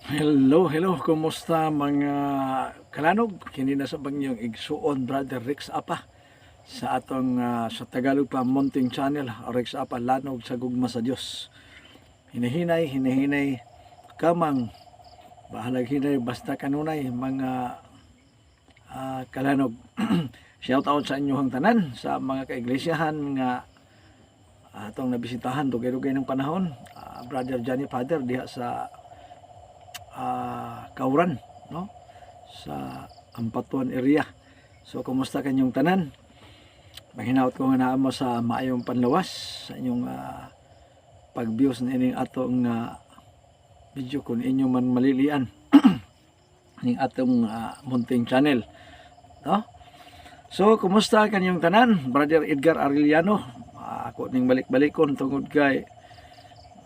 Hello, kumusta mga kalanog? Kini na sa banyong igsuon Brother Rex Apa sa atong sa Tagalog pa Mounting Channel, Rex Apa lanog sa gugma sa Dios. Hinahinay kamang bahalag hinay basta kanunay mga kalanog. Shout out sa inyong tanan sa mga kaiglesiyahan nga atong nabisitahan dugay-dugay ng panahon. Brother Johnny Father diha sa Kauran, no? Sa Ampatuan area. So kumusta kanyong tanan? Mahinaot ko nga naa mo sa maayong panlawas sa inyong pag-views na ining atong video kung inyo man malilian ning atong Munting Channel, no? So kumusta kanyong tanan? Brother Edgar Arellano, ako ning balik-balikon tungod kay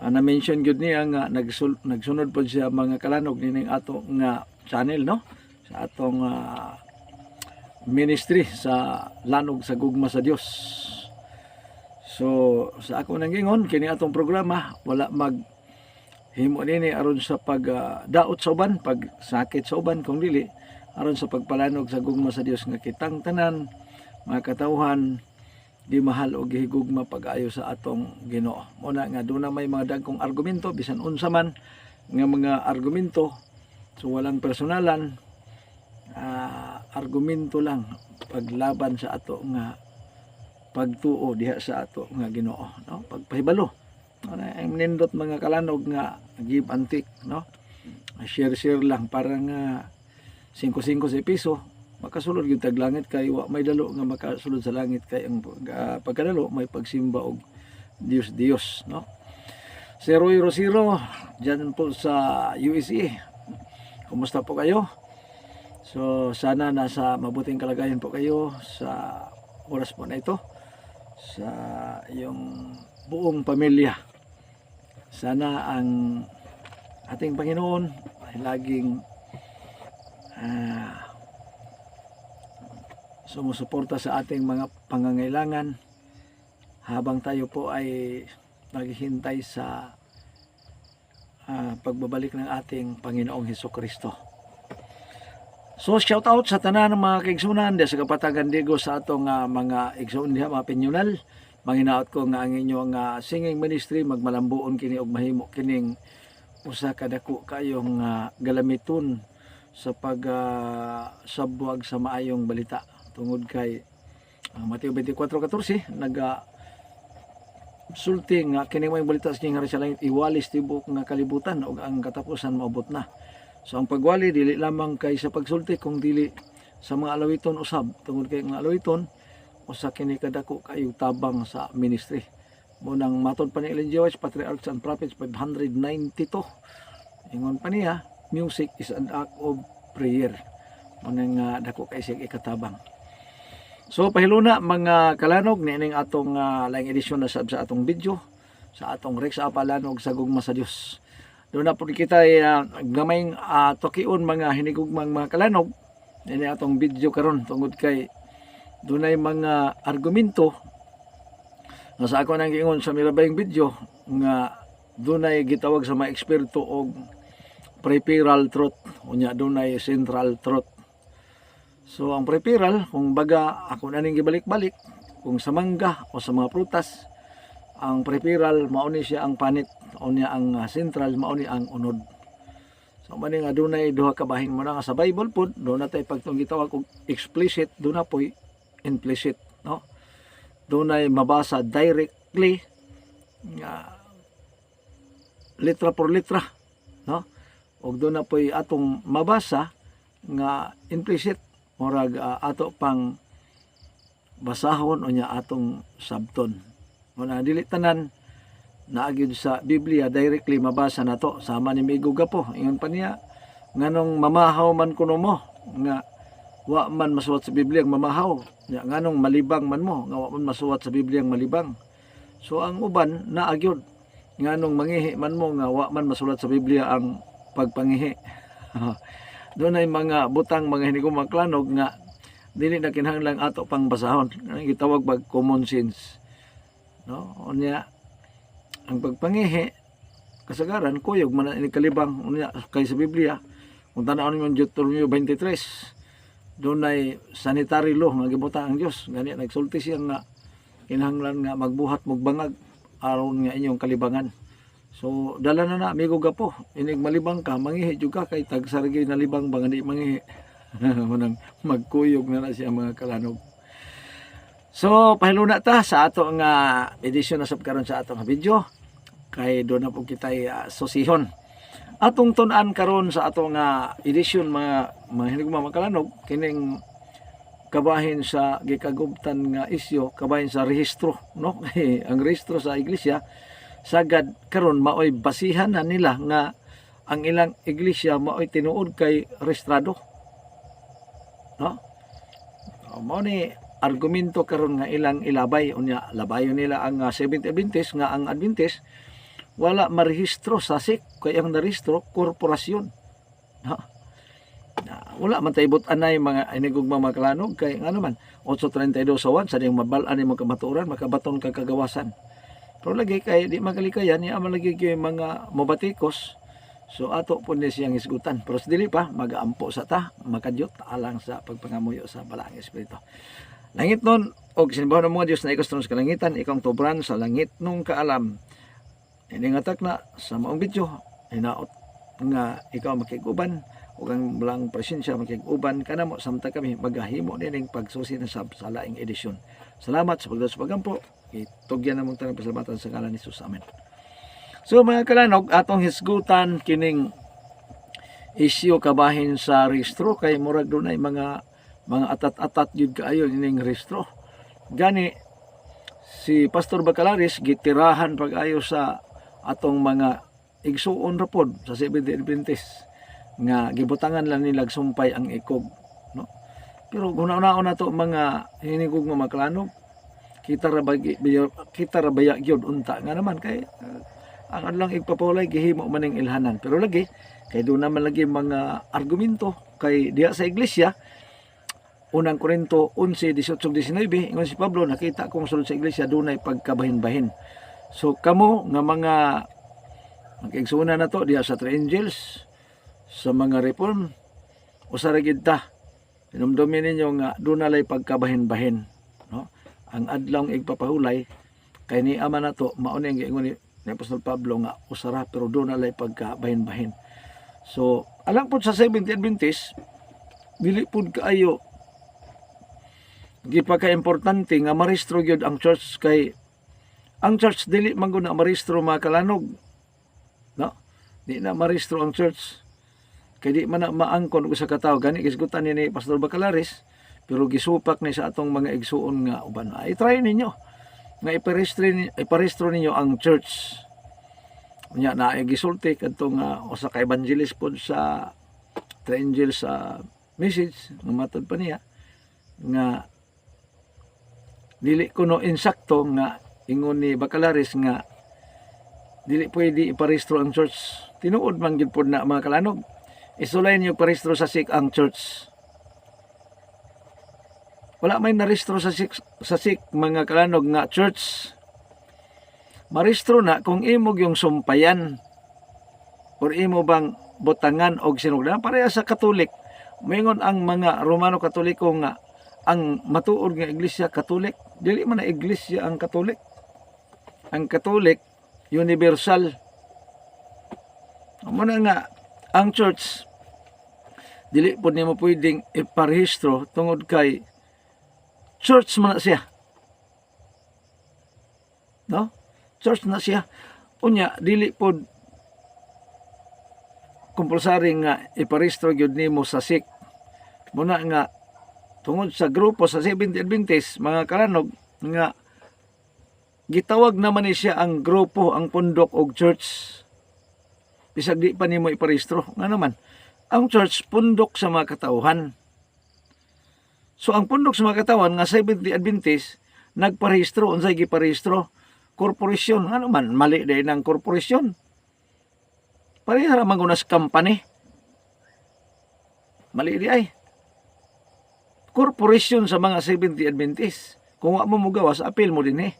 na-mention gyud niya nga nagsunod po siya mga kalanog nining ato nga channel, no, sa atong ministry sa lanog sa gugma sa Dios. So sa ako nang gingon kini atong programa wala mag himo nini aron sa pag daot sa uban, pag sakit sa uban, kung dili aron sa pagpalanog sa gugma sa Dios nga kitang tanan mga katawhan di mahal o gihigugma pag-ayo sa atong Ginoo. Muna nga doon na may mga dagkong argumento bisan unsa man nga mga argumento, so walang personalan, argumento lang paglaban sa ato nga pagtuo diha sa ato nga Ginoo, no? Pagpahibalo. Ano ang nindot mga kalanog nga give and take, no? Share lang para nga 5 sa piso makasulod gyud tag langit kay wa may dalo nga makasulod sa langit kay ang pagkadalo may pagsimba og Dios, no? 000 diyan po sa USA. Kumusta po kayo? So sana nasa mabuting kalagayan po kayo sa oras po na ito sa iyong buong pamilya. Sana ang ating Panginoon ay laging sumusuporta sa ating mga pangangailangan habang tayo po ay naghihintay sa pagbabalik ng ating Panginoong Hesukristo. So shout out sa tanan ng mga kaigsunan sa Kapatagan Diego sa atong mga igsuon diha mga pinyunal. Manginaot ko nga ang inyong singing ministry magmalambuon kini og mahimo kining usa ka dako kayong galamiton sa pag sabwag sa maayong balita tungod kay Mateo 24:14 sulti nga kini may balita sa kini sa langit iwalis tibok nga kalibutan ug ang katapusan maabot na. So ang pagwali dili lamang kay sa pagsulti kung dili sa mga alawiton usab tungod kay mga alawiton usa kini kadako kayo tabang sa ministry. Munang matud pa ni Ellen G. White Patriarchs and Prophets 592 ingon pa niya music is an act of prayer. Munang dako kay sig ikatabang. So pahiluna mga kalanog niining atong laing edisyon na sa atong video sa atong Rex Apa lanog sa gugma sa Dios. Doon na po kita gamayng tokion mga hinigugmang mga kalanog ini atong video karon tungod kay dunay mga argumento na sa ako nang giingon sa mirabayng video nga dunay gitawag sa mga eksperto og peripheral truth unya dunay central truth. So ang peripheral kung baga ako na ning gibalik-balik kung sa mangga o sa mga prutas ang peripheral mao ni siya ang panit o niya ang central mao ni ang unod. So mani nga dunay duha ka bahin mo na nga sa Bible pod do na tay pagtong gitawag og explicit do na poy implicit, no? Dunay mabasa directly nga letra por letra, no? Og do na poy atong mabasa nga implicit murag ato pang basahon o nya atong sabton. Muna dili tanan naagid sa Biblia directly mabasa nato sama ni Miguga po ingon pa niya nganong mamahaw man kuno mo nga wa man masuwat sa Biblia ang mamahaw nya nganong malibang man mo nga wa man masuwat sa Biblia ang malibang. So ang uban naagyod nganong mangihi man mo nga wa man masulat sa Biblia ang pagpangihi. Doon ay mga butang mga hinigumang klanog nga dili na kinahanglan ato pang basahon. Ang gitawag bag common sense. No? Unya ang pagpangihi kasagaran kuyog man ini kalibang unya kay sa Biblia kung tan-awon mo Deuteronomio 23 dunay sanitary law nga gibutang ang Dios gani nagsulti siya nga kinahanglan nga magbuhat mog bangag aron nga inyong kalibangan. So dala na amigo gapo inig malibang ka mangihi jud ka kay tag sargi na libang bang di mangihi manang magkuyog na siya mga kalanog. So pahiluna ta sa ato nga edisyon na sab karon sa ato nga video kay do na po kitay susihon. Atong tun-an karon sa ato nga edisyon mga hinigugma mga kalanog kining kabahin sa gikagubtan nga isyo kabahin sa rehistro no ang rehistro sa iglesia sagad karon maoy basihan na nila nga ang ilang iglesia maoy tinuod kay rehistrado no mao ni argumento karon nga ilang ilabay unya labayon nila ang Seventh Adventist nga ang Adventist wala marehistro sa SIC kay ang narehistro korporasyon no? Wala man taybot anay mga inigugma mga kalanog kay nga naman 832 sa 1 sa ding mabal-an mo kamaturan makabaton ka kagawasan pero lagi kay di magalikayan ni aman lagi kay mga mobatikos so ato po ni siyang isgutan pero dili pa magaampo sa ta makadyot alang sa pagpangamuyo sa balaang espiritu langit nun og sinbahan ng mga Dios na ikos sa kalangitan ikong tubran sa langit nung kaalam iningatak na sa maong video hinaot nga ikaw makiguban ug ang lang presensya makiguban kanamo samtang kami magahimo nining pagsusi na sa laing edisyon. Salamat sa pagdaos pagampo. Itugyan namong tanang pasalamatan sa ngalan ni Jesus. Amen. So mga kalanog atong hisgutan kining isyu kabahin sa rehistro kay murag dunay mga atat-atat jud kaayo ning rehistro. Gani si Pastor Bacalaris gitirahan pag-ayo sa atong mga igsuon ra pod sa Seventh Adventist nga gibutangan lang nila sumpay ang ikog no pero gunaon na to mga hinigog mga maklanog kita ra baya gyud unta nga naman kay ang adlang igpapulay gihimo maning ilhanan pero lagi kay do naman lagi mga argumento kay diha sa iglesia unang Korinto 11:18-19 ingon si Pablo nakita kong sulod sa iglesia dunay pagkabahin-bahin so kamo nga mga mag-igsuna na to diha sa Three Angels sa mga reform o sa regidta pinumdumi ninyo nga doon nalay pagkabahin-bahin no? Ang adlong igpapahulay kay ni ama na to mauni ang giingon ni Apostol Pablo nga usara pero doon nalay pagkabahin-bahin so alang po sa Seventh Adventist dili pud kaayo gipaka-importante nga marehistro gyud ang church kay ang church dili man gud na marehistro mga kalanog no di na marehistro ang church kay di man na maangkon og sa katawo gani gisgutan ni Pastor Bacalaris pero gisupak ni sa atong mga igsuon nga uban ay try ninyo nga iparehistro ninyo ang church nya na gisulti kadtong usa ka evangelist pod sa Three Angels sa message nga matod pa niya nga dili kuno insakto nga ingon ni Bacalaris nga dili pwede iparehistro ang church tinuod man gid pod na mga kalanog isulay niyo parehistro sa SIC ang church. Wala may narehistro sa SIC mga kalanog nga church. Marehistro na kung imo yung sumpayan or imo bang botangan og sinugdan pareha sa Katolik. Moingon ang mga Romano Katoliko nga ang matuod nga iglesia Katolik, dili man na iglesia ang Katolik. Ang Katolik universal. Amo na nga ang church dili po nimo pwedeng iparehistro tungod kay church man na siya no church na siya unya dili po compulsory nga iparehistro gyud nimo sa SIC muna nga tungod sa grupo sa Seventh Adventist mga kalanog nga gitawag naman ni siya ang grupo ang pundok og church bisag di pa nimo iparehistro nga naman ang church pundok sa mga katauhan so ang pundok sa mga katauhan nga Seventh Adventist nagparehistro unsay giparehistro korporasyon nga naman mali day ng korporasyon pareha ra mangunas company mali di ay korporasyon sa mga Seventh Adventist kung wa mo mugawas apil mo din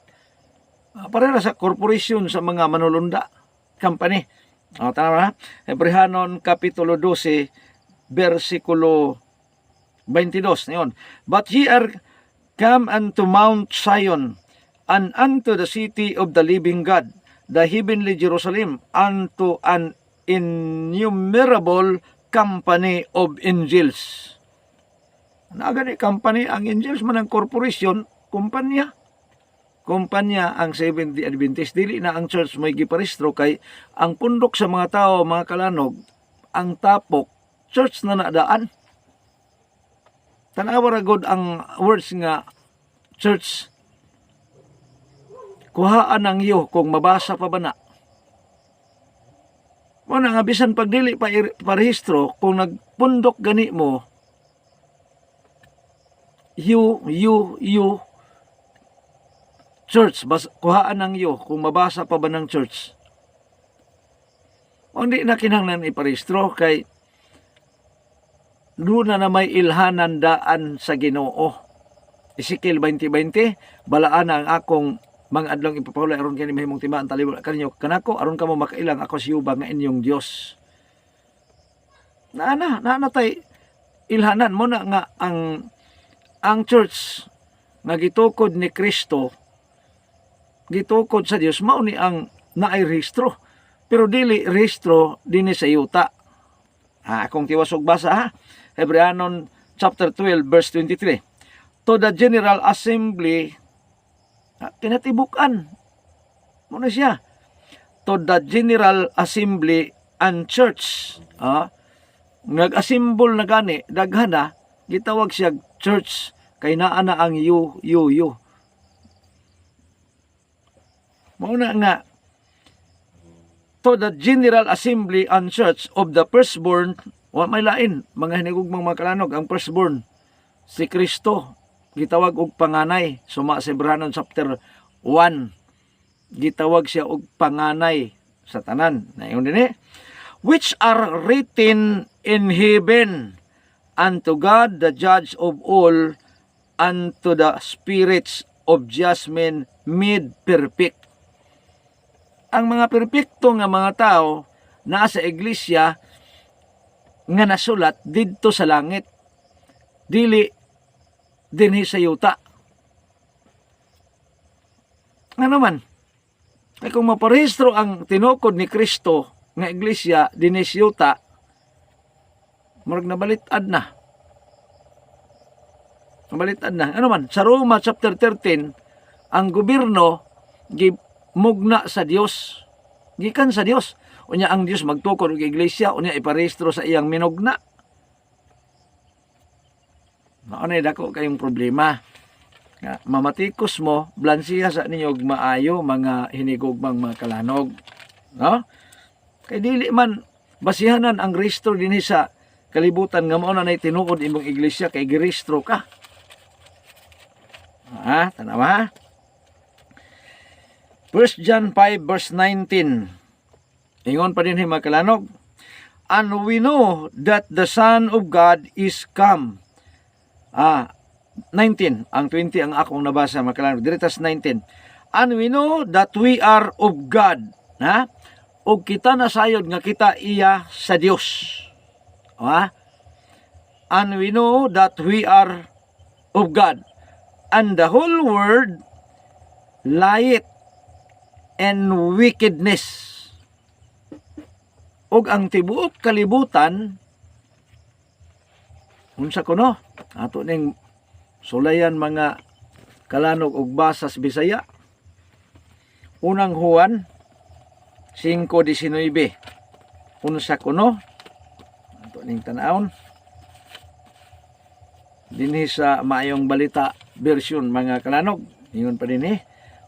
pareha sa korporasyon sa mga manulunda company Tama. Hebrehanon Kapitulo 12, versikulo 22. Ngayon, but ye are come unto Mount Zion, and unto the city of the living God, the heavenly Jerusalem, unto an innumerable company of angels. Gani company, ang angels man ang corporation, kumpanya. Kumpanya ang Seventh-day Adventist. Dili na ang church may giparehistro kay ang pundok sa mga tao, mga kalanog, ang tapok, church na nadaan. Tanawa ra gud ang words nga church. Kuhaan ang iyo kung mabasa pa ba na. Muna nga bisan pag dili pa parehistro, kung nagpundok gani mo, you church, kuhaan ng iyo kung mabasa pa ba ng church. O hindi na kinahanglan iparehistro kay doon na may ilhanan daan sa Ginoo. Ezekiel 20:20, balaan na ang akong mga adlong ipapahulay aron kini mahimong timaan talibol kanyo kanako aron kamo makailang ako siyuba nga inyong Dios. Naana tay ilhanan mo na nga ang church nga gitukod ni Kristo, gitukod sa Dios, mao ni ang naay rehistro. Pero dili rehistro dinhi sa yuta. Akong tiwas og basa ha. Hebrehanon chapter 12 verse 23. To the General Assembly, kinatibukan mo na siya. To the General Assembly and Church. Nag-assemble na gani, daghana, gitawag siya church, kay naa na ang you. Mauna nga, to the General Assembly and Church of the firstborn, may lain, mga hinigugmang mga kalanog, ang firstborn, si Kristo, gitawag og panganay. Suma sa Hebrehanon chapter 1, gitawag siya og panganay sa tanan. Nayon din which are written in heaven, unto God the judge of all, unto the spirits of just men made perfect. Ang mga perpekto nga mga tao naa sa iglesia nga nasulat didto sa langit, dili dinhi sa yuta. Nga naman, ay kung maparehistro ang tinukod ni Kristo nga iglesia dinhi sa yuta, murag nabalitad na. Nabalitad na. Ano man, sa Roma chapter 13, ang gobyerno mugna sa Dios, gikan sa Dios. Unya ang Dios magtukod og iglesia, unya iparehistro sa iyang minugna. Mao na dako kayong problema. Mamatikos mo, blansiya sa ninyo og maayo mga hinigugmang mga kalanog. No? Kay dili man basihanan ang rehistro dinhi sa kalibutan nga mao na nay tinuod imong iglesia kay girehistro ka. Tanawa. 1 John 5 verse 19. Ingon pa din mga kalanog. And we know that the Son of God is come. 19. Ang 20 ang akong nabasa mga kalanog. Diretas 19. And we know that we are of God. O kita na sayod nga kita iya sa Dios. And we know that we are of God. And the whole world lieth and wickedness. Og ang tibuok kalibutan, unsa kuno? Ato ning sulayan mga kalanog og basas Bisaya. Unang Juan 5:19. Unsa kuno? Ato ning tan-awon. Dinhi sa Maayong Balita version mga kalanog. Ingon pa dinhi.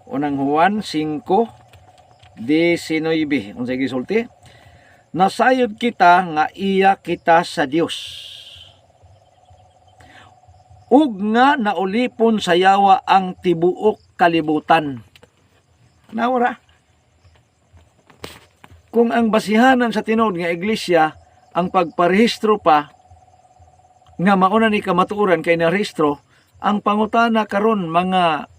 Unang Juan 5:19. Unsay gisulti? Nasayod kita nga iya kita sa Dios. Ug nga naulipon sa yawa ang tibuok kalibutan. Nawara. Kung ang basihanan sa tinuod nga iglesia ang pagparehistro pa nga mauna ni kamatuoran kay narehistro, ang pangutana karon mga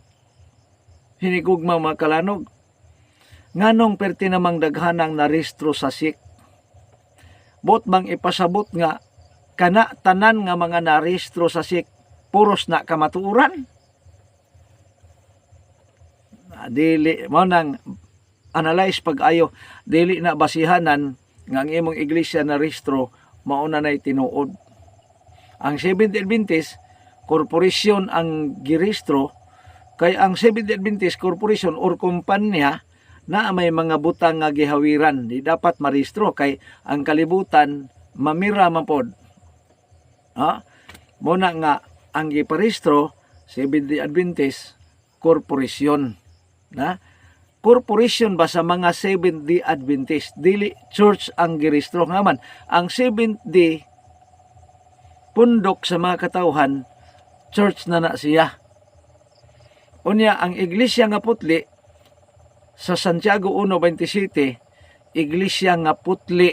hinigugmang mga kalanog, Nganong perti namang daghanang narehistro sa SIC? Bot bang ipasabot nga kana tanan nga mga narehistro sa SIC puros na kamatuuran? Dili mo nang analyze pag-ayo, dili na basihanan nga ang imong iglesia na rehistro mauna nay tinuod. Ang Seventh Adventist Corporation ang girehistro, kay ang Seventh Adventist Corporation or kumpanya na may mga butang nga gihawiran, di dapat marehistro kay ang kalibutan mamira man pod. Muna nga ang giparehistro Seventh Adventist Corporation. Na corporation ba sa mga Seventh-day Adventist, dili church ang girehistro naman. Ang Seventh-day pundok sa mga katawhan, church na siya. Unya ang iglesia nga putli sa Santiago 1:27, iglesia nga putli.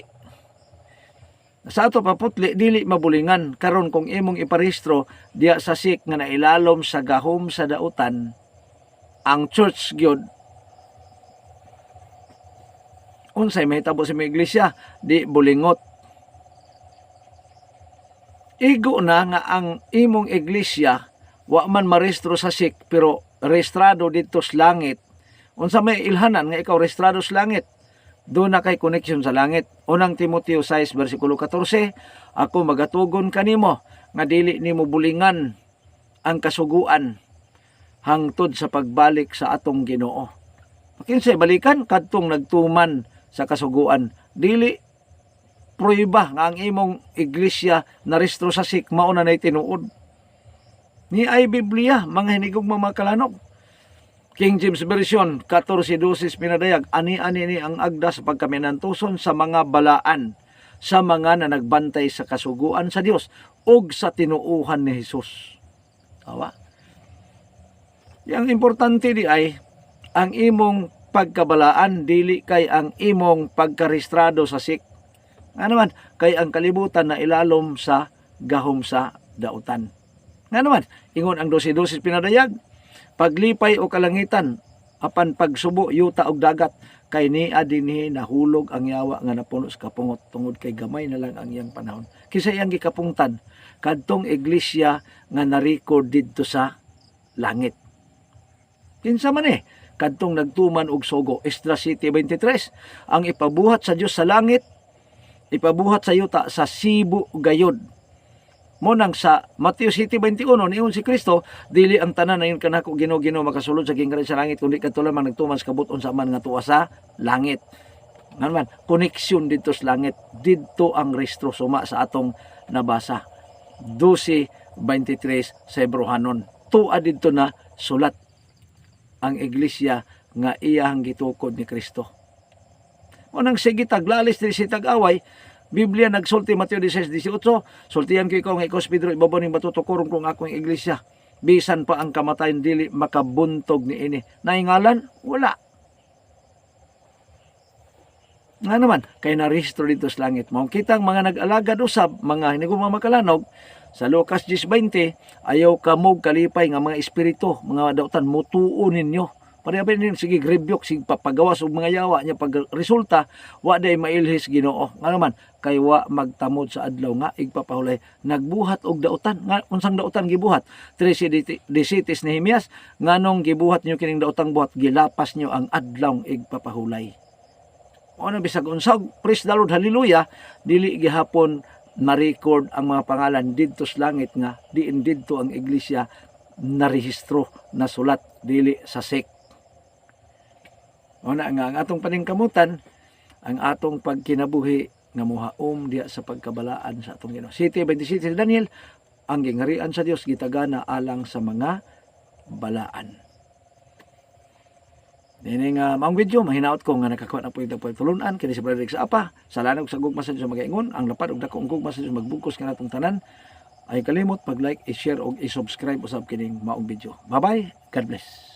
Sa ato pa putli dili mabulingan karon kung imong iparehistro diya sa SIC nga nailalom sa gahom sa dautan, ang church gyud unsay mahitabo sa mga iglesia, di bulingot. Igo na nga ang imong iglesia wa man marehistro sa SIC pero rehistrado dito sa langit. Unsa may ilhanan nga ikaw rehistrado sa langit? Do na kay connection sa langit. Unang Timoteo 6 versikulo 14, ako magatugon kanimo nga dili nimo bulingan ang kasuguan hangtod sa pagbalik sa atong Ginoo. Kinsay balikan kadtong nagtuman sa kasuguan, dili prueba nga ang imong iglesia na rehistro sa SIC mao na nay tinuod. Ni ay Biblia mga hinigog mga kalanog. King James Version 14:12 pinadayag, ani-ani ni ang agda sa pagkaminantuson sa mga balaan sa mga na nagbantay sa kasuguan sa Dios ug sa tinuuhan ni Hesus. Tawa. Yang importante di ay ang imong pagkabalaan, dili kay ang imong pagkarehistrado sa SIC. Nga naman, kay ang kalibutan na ilalom sa gahom sa dautan. Nga naman, ingon ang 12:12 pinadayag, paglipay o kalangitan, apan pagsubo, yuta og dagat, kay niya dinhi nahulog ang yawa nga napuno sa kapungot, tungod kay gamay na lang ang iyang panahon. Kisa iyang gikapungtan, kadtong iglesia nga na-record dito sa langit. Kinsa man kadtong nagtuman og sugo, Esdras 7:23, ang ipabuhat sa Dios sa langit, ipabuhat sa yuta sa Sibu gayod. Mo nang sa Mateo 7:21 niingon si Kristo, dili ang tanan na yun kanako Ginoo makasulod sa gingaran sa langit kundi kadto lamang nagtuman sa kabuton sa man nga tuwa sa langit. Naman koneksyon dito sa langit, dito ang rehistro suma sa atong nabasa. 12:23 sa Hebrehanon. Tuwa dito na sulat ang iglesia nga iyang gitukod ni Kristo. Unang sige taglalis diri si tag-away, Biblia nagsulti Mateo 16:18, sultihan ko ikaw nga ikaw Pedro ibabaw ning bato tukuron kung akong iglesia. Bisan pa ang kamatayon dili makabuntog ni ini. Naingalan? Wala. Nga naman, kay narehistro dito sa langit. Mao kitang mga nag-alagad usab, mga hinigong mga makalanog, sa Lucas 10:20, ayaw kamog kalipay nga mga espiritu, mga dautan, mutuo ninyo. Parehapin ninyo, sige gribyok, sige papagawas og mga yawa niya. Pag resulta, wa day mailhis Ginoo. Nga naman, kay wa magtamod sa adlaw nga igpapahulay. Nagbuhat og dautan. Nga, unsang dautan gibuhat? 3:17 Nehemias, nganong gibuhat niyo kining dautang buhat, gilapas niyo ang adlaw igpapahulay. Ano bisag unsag, praise the Lord, hallelujah, dili gihapon na-record ang mga pangalan dito sa langit nga diin dito ang iglesia narehistro na sulat dili sa SIC. Una nga ang atong paningkamutan, ang atong pagkinabuhi nga muhaom diya sa pagkabalaan sa atong Ginoo. 7:27 Daniel, ang gingarian sa Dios gitagana alang sa mga balaan. Dini nga maong video, mahinaot ko nga nakakuha na po itong pagtulunan, kini si Brother sa apa, salanog sa gugma sa Diyos mag-ingon, ang lapad og dakong gugma sa Diyos magbungkos ka natong tanan, ay kalimot pag-like, i-share o i-subscribe usab kining maong video. Bye-bye, God bless.